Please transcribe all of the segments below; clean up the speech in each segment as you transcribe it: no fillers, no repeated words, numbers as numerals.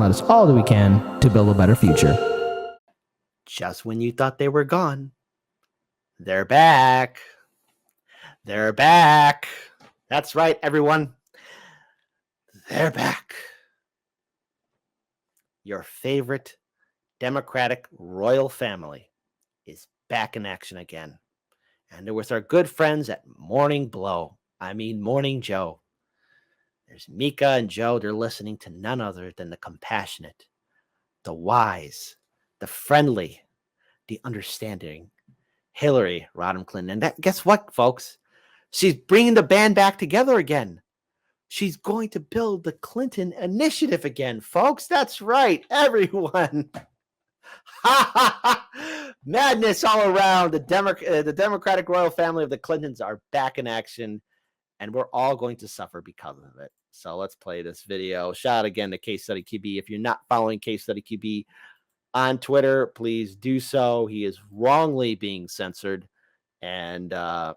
let us all do we can to build a better future. Just when you thought they were gone, they're back. They're back. That's right, everyone. They're back. Your favorite Democratic royal family is back in action again. And it was our good friends at Morning Joe. There's Mika and Joe. They're listening to none other than the compassionate, the wise, the friendly, the understanding Hillary Rodham Clinton. And guess what, folks? She's bringing the band back together again. She's going to build the Clinton Initiative again, folks. That's right, everyone. Madness all around. The Democratic royal family of the Clintons are back in action, and we're all going to suffer because of it. So let's play this video. Shout out again to Case Study QB. If you're not following Case Study QB on Twitter, please do so. He is wrongly being censored, and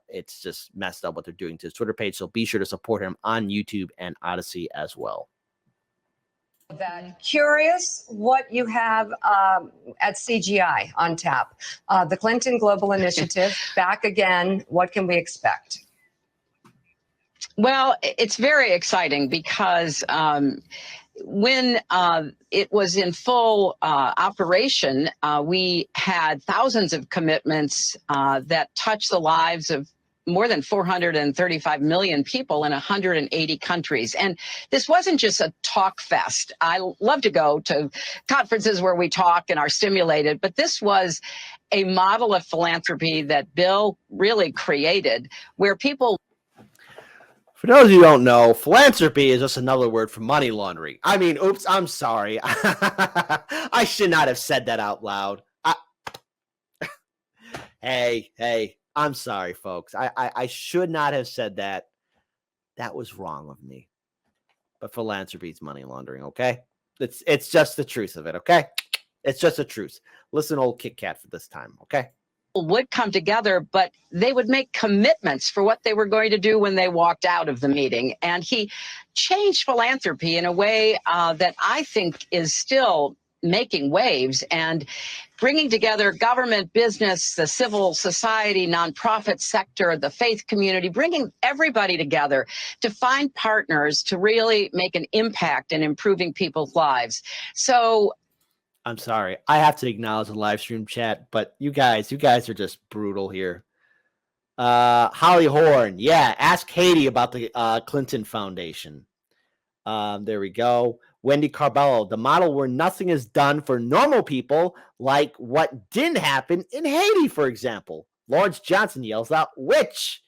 it's just messed up what they're doing to his Twitter page. So be sure to support him on YouTube and Odyssey as well. That curious what you have at CGI on tap. The Clinton Global Initiative back again. What can we expect? Well, it's very exciting because when it was in full operation, we had thousands of commitments that touched the lives of more than 435 million people in 180 countries. And this wasn't just a talk fest. I love to go to conferences where we talk and are stimulated, but this was a model of philanthropy that Bill really created, where people... For those of you who don't know, philanthropy is just another word for money laundering. I mean, oops, I'm sorry. I should not have said that out loud. Hey, I'm sorry, folks. I should not have said that. That was wrong of me. But philanthropy is money laundering, okay? It's just the truth of it, okay? It's just the truth. Listen, old Kit Kat for this time, okay? Would come together, but they would make commitments for what they were going to do when they walked out of the meeting. And he changed philanthropy in a way that I think is still making waves and bringing together government, business, the civil society, nonprofit sector, the faith community, bringing everybody together to find partners to really make an impact in improving people's lives. So I'm sorry. I have to acknowledge the live stream chat, but you guys are just brutal here. Holly Horn. Yeah. Ask Haiti about the Clinton Foundation. There we go. Wendy Carbello. The model where nothing is done for normal people, like what didn't happen in Haiti, for example. Lawrence Johnson yells out, witch.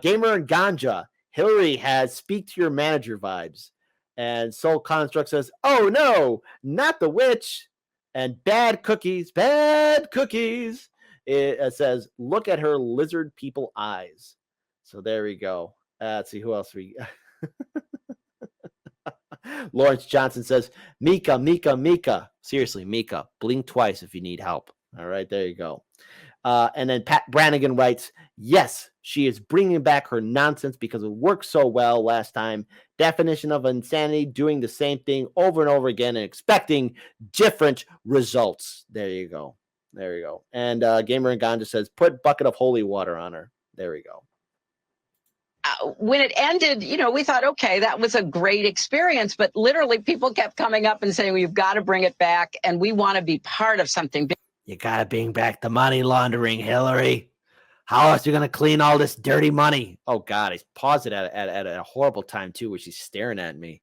Gamer and Ganja. Hillary has speak to your manager vibes. And Soul Construct says, oh no, not the witch. And bad cookies. It says, look at her lizard people eyes. So there we go. Let's see who else we Lawrence Johnson says, Mika. Seriously, Mika, blink twice if you need help. All right, there you go. And then Pat Brannigan writes, yes, she is bringing back her nonsense because it worked so well last time. Definition of insanity, doing the same thing over and over again and expecting different results. There you go. And Gamer and Ganja says, put bucket of holy water on her. There we go. When it ended, we thought, okay, that was a great experience. But literally people kept coming up and saying, well, you've got to bring it back. And we want to be part of something big. You got to bring back the money laundering, Hillary. How else are you going to clean all this dirty money? Oh, God. I paused it at a horrible time, too, where she's staring at me.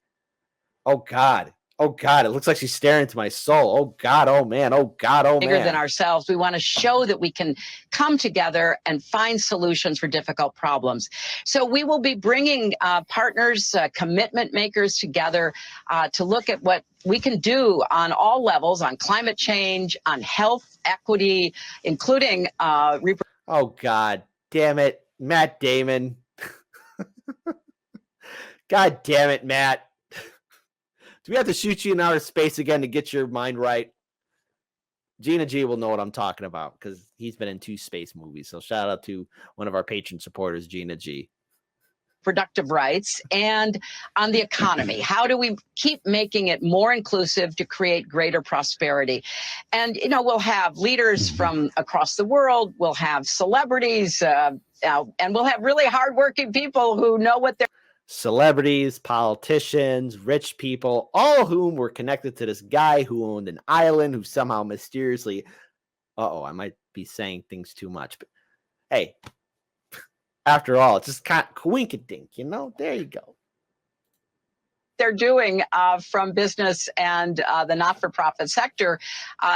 Oh, God. It looks like she's staring into my soul. Oh, God. Oh, man. Oh, God. Oh, man. Bigger than ourselves. We want to show that we can come together and find solutions for difficult problems. So we will be bringing partners, commitment makers together to look at what we can do on all levels, on climate change, on health equity, including oh, God damn it. Matt Damon. God damn it, Matt. Do we have to shoot you in outer space again to get your mind right? Gina G will know what I'm talking about because he's been in 2 space movies. So shout out to one of our patron supporters, Gina G. productive rights and on the economy. How do we keep making it more inclusive to create greater prosperity? And, we'll have leaders from across the world, we'll have celebrities, and we'll have really hardworking people who know what they're celebrities, politicians, rich people, all of whom were connected to this guy who owned an island who somehow mysteriously, I might be saying things too much, but hey, after all, it's just kind of coinkydink, there you go. They're doing from business and the not-for-profit sector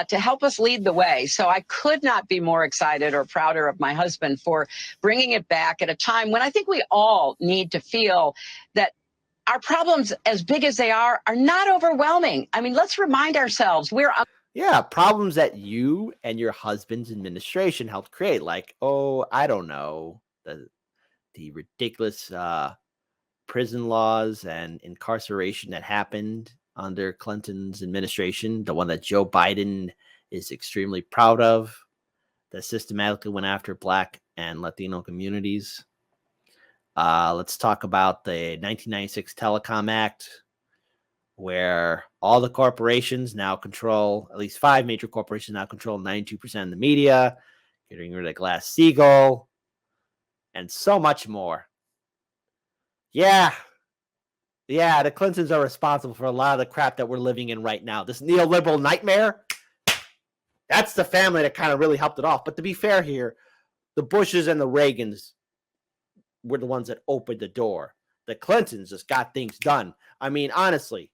to help us lead the way. So I could not be more excited or prouder of my husband for bringing it back at a time when I think we all need to feel that our problems, as big as they are not overwhelming. I mean, let's remind ourselves problems that you and your husband's administration helped create, like, I don't know, the ridiculous prison laws and incarceration that happened under Clinton's administration, the one that Joe Biden is extremely proud of, that systematically went after Black and Latino communities. Let's talk about the 1996 Telecom Act, where all the corporations now control, at least 5 major corporations now control 92% of the media, getting rid of Glass-Steagall, and so much more. Yeah, the Clintons are responsible for a lot of the crap that we're living in right now. This neoliberal nightmare, that's the family that kind of really helped it off. But to be fair here, the Bushes and the Reagans were the ones that opened the door. The Clintons just got things done. I mean, honestly,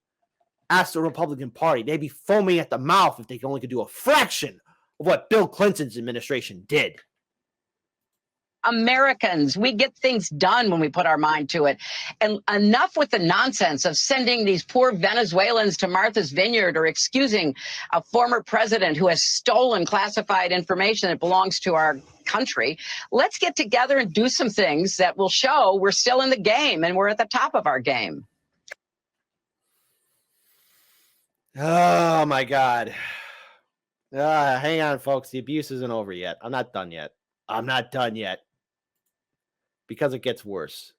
ask the Republican Party. They'd be foaming at the mouth if they only could do a fraction of what Bill Clinton's administration did. Americans, we get things done when we put our mind to it. And enough with the nonsense of sending these poor Venezuelans to Martha's Vineyard or excusing a former president who has stolen classified information that belongs to our country. Let's get together and do some things that will show we're still in the game and we're at the top of our game. Oh, my God. Hang on, folks. The abuse isn't over yet. I'm not done yet. Because it gets worse.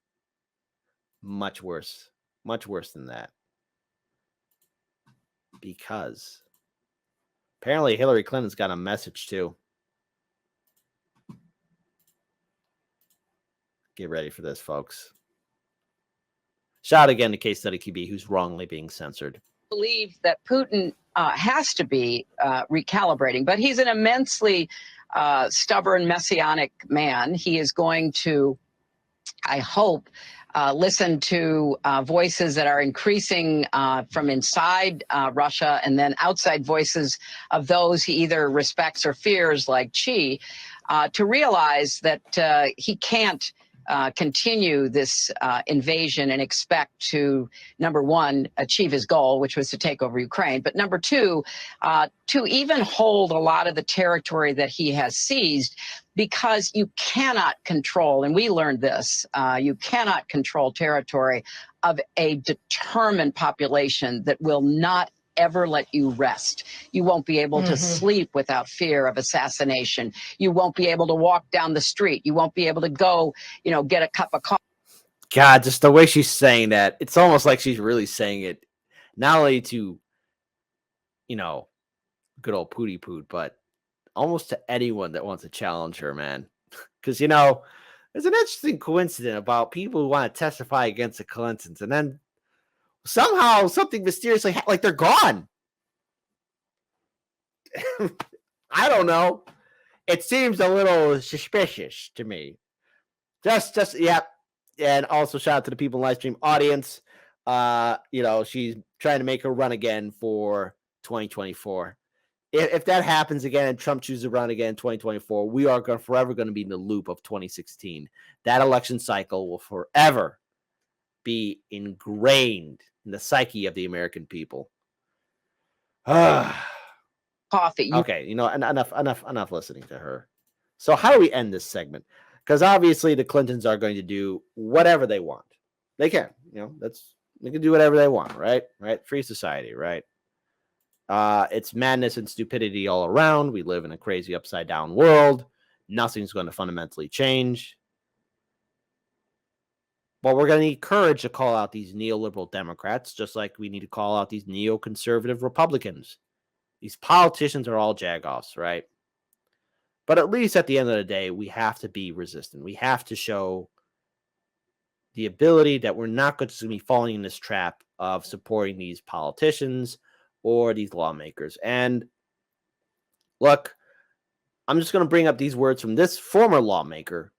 Much worse. Much worse than that. Because apparently Hillary Clinton's got a message too. Get ready for this, folks. Shout out again to Case Study QB, who's wrongly being censored. Believe that Putin has to be recalibrating, but he's an immensely stubborn, messianic man. He is going to, I hope, listen to voices that are increasing from inside Russia and then outside voices of those he either respects or fears, like Xi, to realize that he can't continue this invasion and expect to, number one, achieve his goal, which was to take over Ukraine, but number two, to even hold a lot of the territory that he has seized, because you cannot control, and we learned this, you cannot control territory of a determined population that will not ever let you rest. You won't be able to sleep without fear of assassination. You won't be able to walk down the street. You won't be able to go, get a cup of coffee. God, just the way she's saying that, it's almost like she's really saying it, not only to, good old Pootie Poot, but almost to anyone that wants to challenge her, man. Because, there's an interesting coincidence about people who want to testify against the Clintons, and then somehow something mysteriously, like they're gone. I don't know. It seems a little suspicious to me. Just, yeah. And also shout out to the people in live stream audience. She's trying to make her run again for 2024. If that happens again and Trump chooses to run again in 2024, we are forever going to be in the loop of 2016. That election cycle will forever be ingrained in the psyche of the American people. Coffee. Okay, enough listening to her. So how do we end this segment? Because obviously the Clintons are going to do whatever they want. They can, they can do whatever they want, right? Right? Free society, right? It's madness and stupidity all around. We live in a crazy upside down world. Nothing's going to fundamentally change. But we're going to need courage to call out these neoliberal Democrats, just like we need to call out these neoconservative Republicans. These politicians are all jagoffs, right? But at least at the end of the day, we have to be resistant. We have to show the ability that we're not going to be falling in this trap of supporting these politicians or these lawmakers. And look, I'm just going to bring up these words from this former lawmaker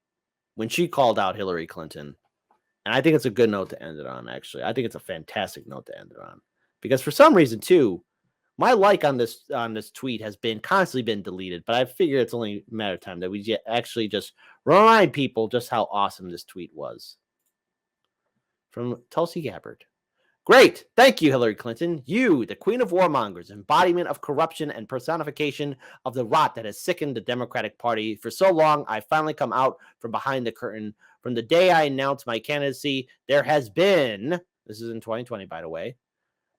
when she called out Hillary Clinton. And I think it's a good note to end it on, actually. I think it's a fantastic note to end it on. Because for some reason, too, my like on this tweet has been constantly been deleted, but I figure it's only a matter of time that we actually just remind people just how awesome this tweet was. From Tulsi Gabbard. Great. Thank you, Hillary Clinton. You, the queen of warmongers, embodiment of corruption and personification of the rot that has sickened the Democratic Party. For so long, I finally come out from behind the curtain. From the day I announced my candidacy, there has been, this is in 2020, by the way,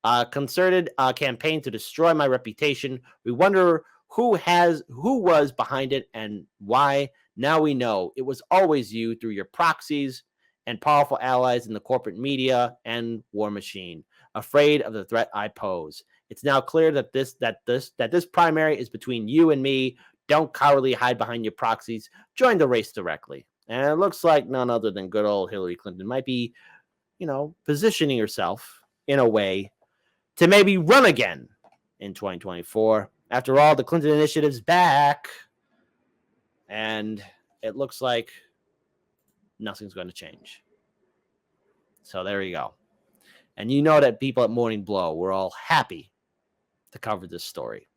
a concerted campaign to destroy my reputation. We wonder who was behind it and why. Now we know it was always you through your proxies and powerful allies in the corporate media and war machine, afraid of the threat I pose. It's now clear that this primary is between you and me. Don't cowardly hide behind your proxies. Join the race directly. And it looks like none other than good old Hillary Clinton might be, positioning herself in a way to maybe run again in 2024. After all, the Clinton initiative's back, and it looks like nothing's going to change. So there you go. And you know that people at Morning Blow, we're all happy to cover this story.